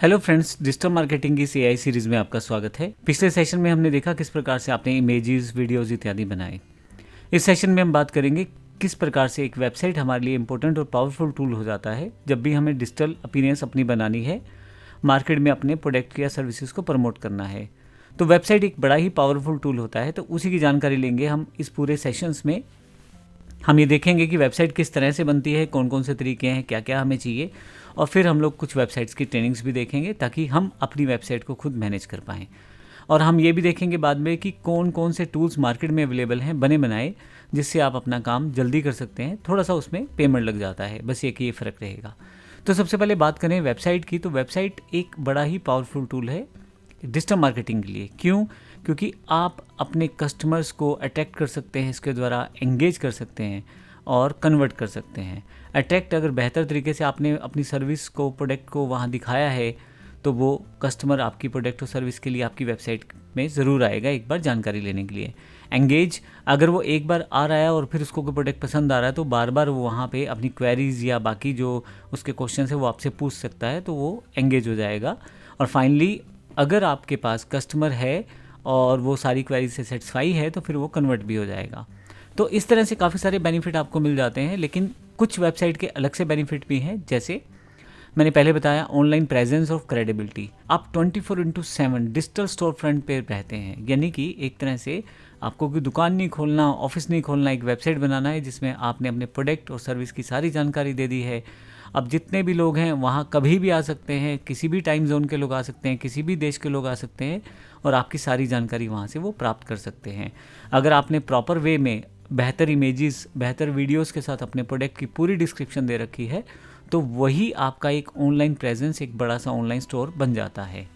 Hello friends, digital marketing की CI series में आपका स्वागत है। पिछले सेशन में हमने देखा किस प्रकार से आपने इमेजेस, वीडियोस इत्यादि बनाए। इस सेशन में हम बात करेंगे किस प्रकार से एक वेबसाइट हमारे लिए इंपॉर्टेंट और पावरफुल टूल हो जाता है जब भी हमें डिजिटल अपीयरेंस अपनी बनानी है, मार्केट में अपने प्रोडक्ट या सर्विसेज को प्रमोट करना है। तो वेबसाइट एक बड़ा ही पावरफुल टूल होता है, तो उसी की जानकारी लेंगे हम इस पूरे सेशंस में। हम ये देखेंगे कि वेबसाइट किस तरह से बनती है, कौन कौन से तरीके हैं, क्या क्या हमें चाहिए, और फिर हम लोग कुछ वेबसाइट्स की ट्रेनिंग्स भी देखेंगे ताकि हम अपनी वेबसाइट को खुद मैनेज कर पाएँ। और हम ये भी देखेंगे बाद में कि कौन कौन से टूल्स मार्केट में अवेलेबल हैं बने बनाए, जिससे आप अपना काम जल्दी कर सकते हैं। थोड़ा सा उसमें पेमेंट लग जाता है, बस एक ये फ़र्क रहेगा। तो सबसे पहले बात करें वेबसाइट की, तो वेबसाइट एक बड़ा ही पावरफुल टूल है डिजिटल मार्केटिंग के लिए। क्यों? क्योंकि आप अपने कस्टमर्स को अट्रैक्ट कर सकते हैं, इसके द्वारा एंगेज कर सकते हैं और कन्वर्ट कर सकते हैं। अट्रैक्ट अगर बेहतर तरीके से आपने अपनी सर्विस को, प्रोडक्ट को वहाँ दिखाया है, तो वो कस्टमर आपकी प्रोडक्ट और सर्विस के लिए आपकी वेबसाइट में ज़रूर आएगा एक बार जानकारी लेने के लिए। एंगेज, अगर वो एक बार आ रहा है और फिर उसको कोई प्रोडक्ट पसंद आ रहा है तो बार बार वो वहाँ पे अपनी क्वेरीज या बाकी जो उसके क्वेश्चन है वो आपसे पूछ सकता है, तो वो एंगेज हो जाएगा। और फाइनली अगर आपके पास कस्टमर है और वो सारी क्वेरीज से सेटिस्फाई है तो फिर वो कन्वर्ट भी हो जाएगा। तो इस तरह से काफ़ी सारे बेनिफिट आपको मिल जाते हैं, लेकिन कुछ वेबसाइट के अलग से बेनिफिट भी हैं। जैसे मैंने पहले बताया, ऑनलाइन प्रेजेंस ऑफ क्रेडिबिलिटी। आप 24/7 डिजिटल स्टोर फ्रंट पे रहते हैं, यानी कि एक तरह से आपको कोई दुकान नहीं खोलना, ऑफिस नहीं खोलना, एक वेबसाइट बनाना है जिसमें आपने अपने प्रोडक्ट और सर्विस की सारी जानकारी दे दी है। अब जितने भी लोग हैं वहाँ कभी भी आ सकते हैं, किसी भी टाइम जोन के लोग आ सकते हैं, किसी भी देश के लोग आ सकते हैं और आपकी सारी जानकारी वहाँ से वो प्राप्त कर सकते हैं। अगर आपने प्रॉपर वे में बेहतर इमेजेस, बेहतर वीडियोस के साथ अपने प्रोडक्ट की पूरी डिस्क्रिप्शन दे रखी है, तो वही आपका एक ऑनलाइन प्रेजेंस, एक बड़ा सा ऑनलाइन स्टोर बन जाता है।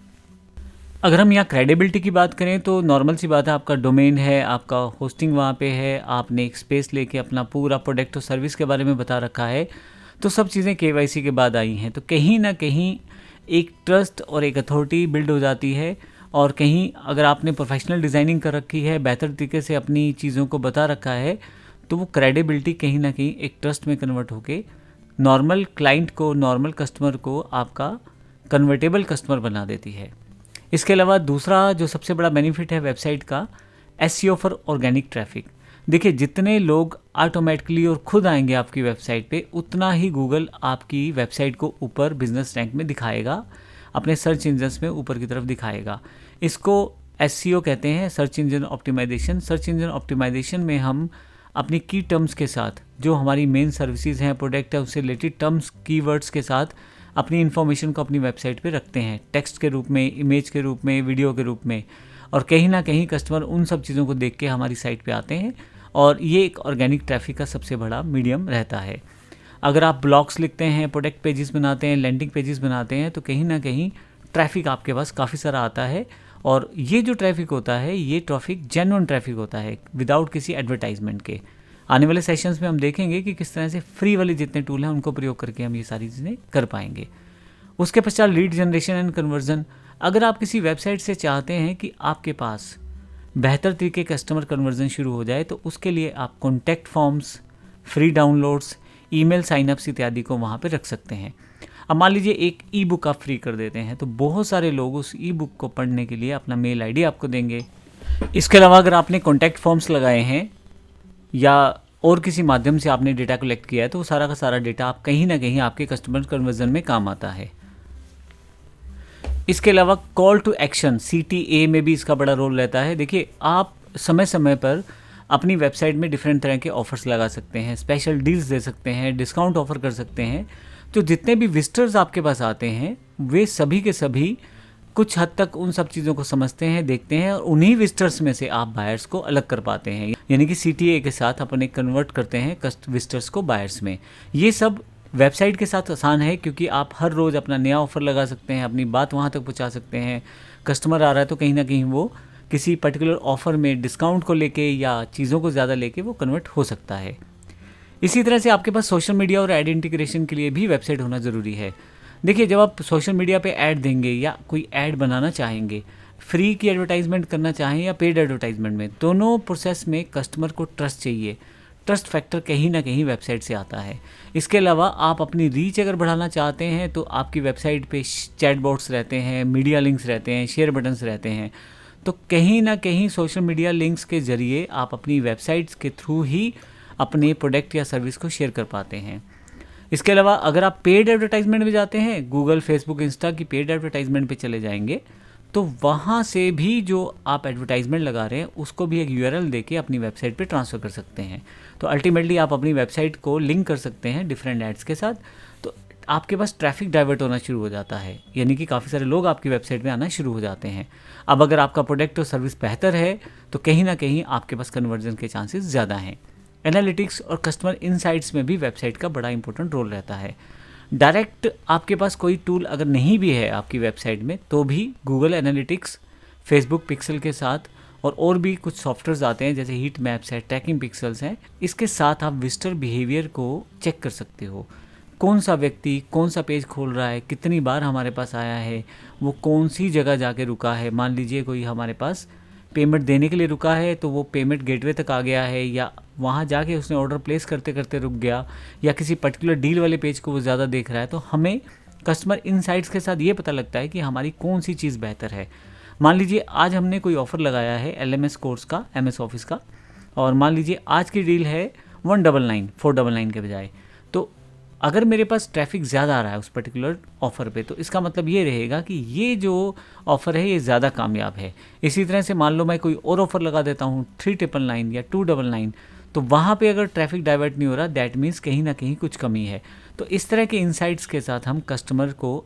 अगर हम यहाँ क्रेडिबिलिटी की बात करें तो नॉर्मल सी बात है, आपका डोमेन है, आपका होस्टिंग वहाँ पे है, आपने एक स्पेस लेके अपना पूरा प्रोडक्ट और सर्विस के बारे में बता रखा है, तो सब चीज़ें केवाईसी के बाद आई हैं। तो कहीं ना कहीं एक ट्रस्ट और एक अथॉरिटी बिल्ड हो जाती है। और कहीं अगर आपने प्रोफेशनल डिज़ाइनिंग कर रखी है, बेहतर तरीके से अपनी चीज़ों को बता रखा है, तो वो क्रेडिबिलिटी कहीं ना कहीं एक ट्रस्ट में कन्वर्ट होके नॉर्मल क्लाइंट को, नॉर्मल कस्टमर को आपका कन्वर्टेबल कस्टमर बना देती है। इसके अलावा दूसरा जो सबसे बड़ा बेनिफिट है वेबसाइट का, एसईओ फॉर ऑर्गेनिक ट्रैफिक। देखिए, जितने लोग ऑटोमेटिकली और खुद आएंगे आपकी वेबसाइट पे, उतना ही गूगल आपकी वेबसाइट को ऊपर बिजनेस रैंक में दिखाएगा, अपने सर्च इंजन्स में ऊपर की तरफ दिखाएगा। इसको एसईओ कहते हैं, search engine optimisation. Search engine optimisation में हम अपनी की टर्म्स के साथ, जो हमारी मेन सर्विसेज हैं, प्रोडक्ट है, उससे रिलेटेड टर्म्स, कीवर्ड्स के साथ अपनी इन्फॉर्मेशन को अपनी वेबसाइट पे रखते हैं, टेक्स्ट के रूप में, इमेज के रूप में, वीडियो के रूप में। और कहीं ना कहीं कस्टमर उन सब चीज़ों को देख के हमारी साइट पे आते हैं और ये एक ऑर्गेनिक ट्रैफिक का सबसे बड़ा मीडियम रहता है। अगर आप ब्लॉग्स लिखते हैं, प्रोडक्ट पेजेस बनाते हैं, लैंडिंग पेजेस बनाते हैं, तो कहीं ना कहीं ट्रैफिक आपके पास काफ़ी सारा आता है। और ये जो ट्रैफिक होता है, ये ट्रैफिक जेन्युइन ट्रैफिक होता है, विदाउट किसी एडवर्टाइजमेंट के। आने वाले सेशंस में हम देखेंगे कि किस तरह से फ्री वाले जितने टूल हैं उनको प्रयोग करके हम ये सारी चीज़ें कर पाएंगे। उसके पश्चात लीड जनरेशन एंड कन्वर्जन। अगर आप किसी वेबसाइट से चाहते हैं कि आपके पास बेहतर तरीके कस्टमर कन्वर्जन शुरू हो जाए, तो उसके लिए आप contact forms, free downloads, email synapses इत्यादि को वहाँ पे रख सकते हैं। अब मान लीजिए एक ई बुक आप फ्री कर देते हैं, तो बहुत सारे लोग उस ई बुक को पढ़ने के लिए अपना मेल आईडी आपको देंगे। इसके अलावा अगर आपने कॉन्टैक्ट फॉर्म्स लगाए हैं या और किसी माध्यम से आपने डेटा कलेक्ट किया है, तो वो सारा का सारा डेटा आप कहीं ना कहीं आपके कस्टमर कन्वर्जन में काम आता है। इसके अलावा कॉल टू एक्शन, CTA में भी इसका बड़ा रोल रहता है। देखिए, आप समय समय पर अपनी वेबसाइट में डिफरेंट तरह के ऑफर्स लगा सकते हैं, स्पेशल डील्स दे सकते हैं, डिस्काउंट ऑफर कर सकते हैं। तो जितने भी विजिटर्स आपके पास आते हैं, वे सभी के सभी कुछ हद तक उन सब चीज़ों को समझते हैं, देखते हैं, और उन्हीं विजिटर्स में से आप बायर्स को अलग कर पाते हैं, यानी कि CTA के साथ अपने कन्वर्ट करते हैं विजिटर्स को बायर्स में। ये सब वेबसाइट के साथ आसान है, क्योंकि आप हर रोज़ अपना नया ऑफ़र लगा सकते हैं, अपनी बात वहाँ तक पहुँचा सकते हैं। कस्टमर आ रहा है तो कहीं ना कहीं वो किसी पर्टिकुलर ऑफ़र में डिस्काउंट को लेके या चीज़ों को ज़्यादा लेके वो कन्वर्ट हो सकता है। इसी तरह से आपके पास सोशल मीडिया और ऐड इंटीग्रेशन के लिए भी वेबसाइट होना ज़रूरी है। देखिए, जब आप सोशल मीडिया पे ऐड देंगे या कोई ऐड बनाना चाहेंगे, फ्री की एडवर्टाइजमेंट करना चाहें या पेड एडवर्टाइजमेंट में, दोनों प्रोसेस में कस्टमर को ट्रस्ट चाहिए। ट्रस्ट फैक्टर कहीं ना कहीं वेबसाइट से आता है। इसके अलावा आप अपनी रीच अगर बढ़ाना चाहते हैं तो आपकी वेबसाइट पे चैटबॉट्स रहते हैं, मीडिया लिंक्स रहते हैं, शेयर बटन्स रहते हैं। तो कहीं ना कहीं सोशल मीडिया लिंक्स के ज़रिए आप अपनी वेबसाइट्स के थ्रू ही अपने प्रोडक्ट या सर्विस को शेयर कर पाते हैं। इसके अलावा अगर आप पेड एडवर्टाइजमेंट में जाते हैं, गूगल, फेसबुक, इंस्टा की पेड एडवर्टाइजमेंट पे चले जाएंगे, तो वहाँ से भी जो आप एडवर्टाइजमेंट लगा रहे हैं उसको भी एक यूआरएल देके अपनी वेबसाइट पे ट्रांसफ़र कर सकते हैं। तो अल्टीमेटली आप अपनी वेबसाइट को लिंक कर सकते हैं डिफरेंट एड्स के साथ। तो आपके पास ट्रैफिक डाइवर्ट होना शुरू हो जाता है, यानी कि काफ़ी सारे लोग आपकी वेबसाइट में आना शुरू हो जाते हैं। अब अगर आपका प्रोडक्ट और सर्विस बेहतर है तो कहीं ना कहीं आपके पास कन्वर्जन के चांसेस ज़्यादा हैं। एनालिटिक्स और कस्टमर इनसाइट्स में भी वेबसाइट का बड़ा इंपॉर्टेंट रोल रहता है। डायरेक्ट आपके पास कोई टूल अगर नहीं भी है आपकी वेबसाइट में, तो भी गूगल एनालिटिक्स, फेसबुक पिक्सल के साथ और भी कुछ सॉफ्टवेयर्स आते हैं जैसे हीट मैप्स है, ट्रैकिंग पिक्सल्स हैं, इसके साथ आप विजिटर बिहेवियर को चेक कर सकते हो। कौन सा व्यक्ति कौन सा पेज खोल रहा है, कितनी बार हमारे पास आया है, वो कौन सी जगह जाके रुका है। मान लीजिए कोई हमारे पास पेमेंट देने के लिए रुका है तो वो पेमेंट गेटवे तक आ गया है, या वहाँ जाके उसने ऑर्डर प्लेस करते करते रुक गया, या किसी पर्टिकुलर डील वाले पेज को वो ज़्यादा देख रहा है। तो हमें कस्टमर इनसाइट्स के साथ ये पता लगता है कि हमारी कौन सी चीज़ बेहतर है। मान लीजिए आज हमने कोई ऑफ़र लगाया है LMS कोर्स का, MS ऑफिस का, और मान लीजिए आज की डील है 199 499 के बजाय। तो अगर मेरे पास ट्रैफिक ज़्यादा आ रहा है उस पर्टिकुलर ऑफ़र पे, तो इसका मतलब ये रहेगा कि ये जो ऑफ़र है ये ज़्यादा कामयाब है। इसी तरह से मान लो मैं कोई और ऑफ़र लगा देता हूँ 399 या 299, तो वहाँ पे अगर ट्रैफिक डाइवर्ट नहीं हो रहा, दैट मीन्स कहीं ना कहीं कुछ कमी है। तो इस तरह के इंसाइट्स के साथ हम कस्टमर को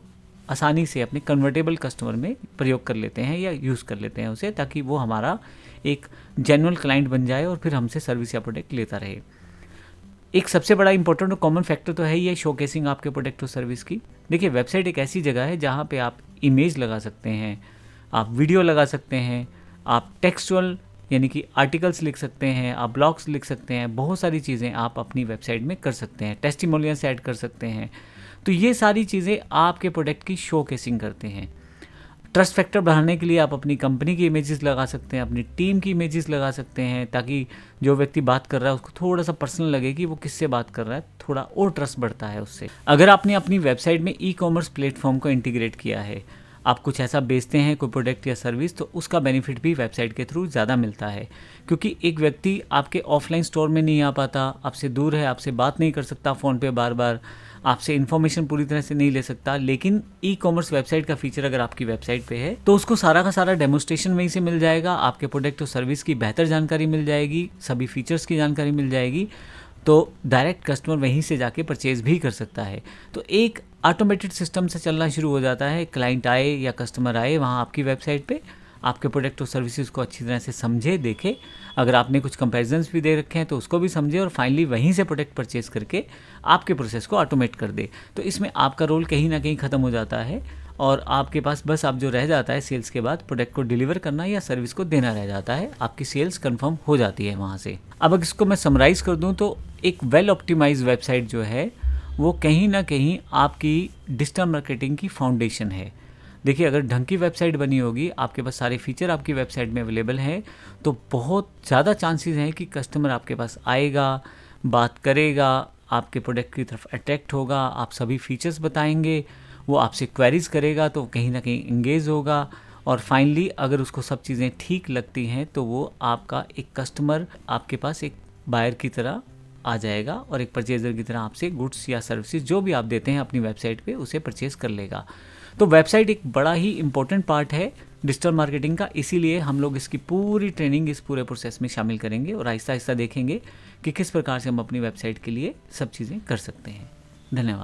आसानी से अपने कन्वर्टेबल कस्टमर में प्रयोग कर लेते हैं या यूज़ कर लेते हैं उसे, ताकि वो हमारा एक जेन्युइन क्लाइंट बन जाए और फिर हमसे सर्विस या प्रोडक्ट लेता रहे। एक सबसे बड़ा इंपॉर्टेंट और कॉमन फैक्टर तो है ये शोकेसिंग आपके प्रोडक्ट और सर्विस की। देखिए, वेबसाइट एक ऐसी जगह है जहाँ पे आप इमेज लगा सकते हैं, आप वीडियो लगा सकते हैं, आप टेक्सचुअल यानी कि आर्टिकल्स लिख सकते हैं, आप ब्लॉग्स लिख सकते हैं, बहुत सारी चीज़ें आप अपनी वेबसाइट में कर सकते हैं, टेस्टिमोनियल्स ऐड कर सकते हैं। तो ये सारी चीज़ें आपके प्रोडक्ट की शोकेसिंग करते हैं। ट्रस्ट फैक्टर बढ़ाने के लिए आप अपनी कंपनी की इमेजेस लगा सकते हैं, अपनी टीम की इमेजेस लगा सकते हैं, ताकि जो व्यक्ति बात कर रहा है उसको थोड़ा सा पर्सनल लगे कि वो किससे बात कर रहा है, थोड़ा और ट्रस्ट बढ़ता है उससे। अगर आपने अपनी वेबसाइट में ई-कॉमर्स प्लेटफॉर्म को इंटीग्रेट किया है, आप कुछ ऐसा बेचते हैं कोई प्रोडक्ट या सर्विस, तो उसका बेनिफिट भी वेबसाइट के थ्रू ज़्यादा मिलता है। क्योंकि एक व्यक्ति आपके ऑफलाइन स्टोर में नहीं आ पाता, आपसे दूर है, आपसे बात नहीं कर सकता फ़ोन पे बार बार, आपसे इन्फॉर्मेशन पूरी तरह से नहीं ले सकता, लेकिन ई-कॉमर्स वेबसाइट का फीचर अगर आपकी वेबसाइट पे है तो उसको सारा का सारा डेमोस्ट्रेशन वहीं से मिल जाएगा, आपके प्रोडक्ट और सर्विस की बेहतर जानकारी मिल जाएगी, सभी फीचर्स की जानकारी मिल जाएगी। तो डायरेक्ट कस्टमर वहीं से जाके परचेज़ भी कर सकता है। तो एक ऑटोमेटेड सिस्टम से चलना शुरू हो जाता है। क्लाइंट आए या कस्टमर आए वहाँ आपकी वेबसाइट पे, आपके प्रोडक्ट और सर्विसेज को अच्छी तरह से समझे, देखे, अगर आपने कुछ कंपैरिजन्स भी दे रखे हैं तो उसको भी समझे, और फाइनली वहीं से प्रोडक्ट परचेज करके आपके प्रोसेस को ऑटोमेट कर दे। तो इसमें आपका रोल कहीं ना कहीं ख़त्म हो जाता है और आपके पास बस अब जो रह जाता है सेल्स के बाद प्रोडक्ट को डिलीवर करना या सर्विस को देना रह जाता है। आपकी सेल्स कंफर्म हो जाती है वहाँ से। अब अगर इसको मैं समराइज़ कर दूँ तो एक वेल ऑप्टिमाइज वेबसाइट जो है वो कहीं ना कहीं आपकी डिजिटल मार्केटिंग की फाउंडेशन है। देखिए, अगर ढंग की वेबसाइट बनी होगी, आपके पास सारे फीचर आपकी वेबसाइट में अवेलेबल हैं, तो बहुत ज़्यादा चांसेस हैं कि कस्टमर आपके पास आएगा, बात करेगा, आपके प्रोडक्ट की तरफ अट्रैक्ट होगा, आप सभी फीचर्स बताएंगे, वो आपसे क्वेरीज करेगा तो कहीं ना कहीं इंगेज होगा, और फाइनली अगर उसको सब चीज़ें ठीक लगती हैं तो वो आपका एक कस्टमर आपके पास एक बायर की तरह आ जाएगा और एक परचेज़र की तरह आपसे गुड्स या सर्विसेज जो भी आप देते हैं अपनी वेबसाइट पे उसे परचेज़ कर लेगा। तो वेबसाइट एक बड़ा ही इम्पोर्टेंट पार्ट है डिजिटल मार्केटिंग का, इसीलिए हम लोग इसकी पूरी ट्रेनिंग इस पूरे प्रोसेस में शामिल करेंगे और आहिस्ता आहिस्ता देखेंगे कि किस प्रकार से हम अपनी वेबसाइट के लिए सब चीज़ें कर सकते हैं। धन्यवाद।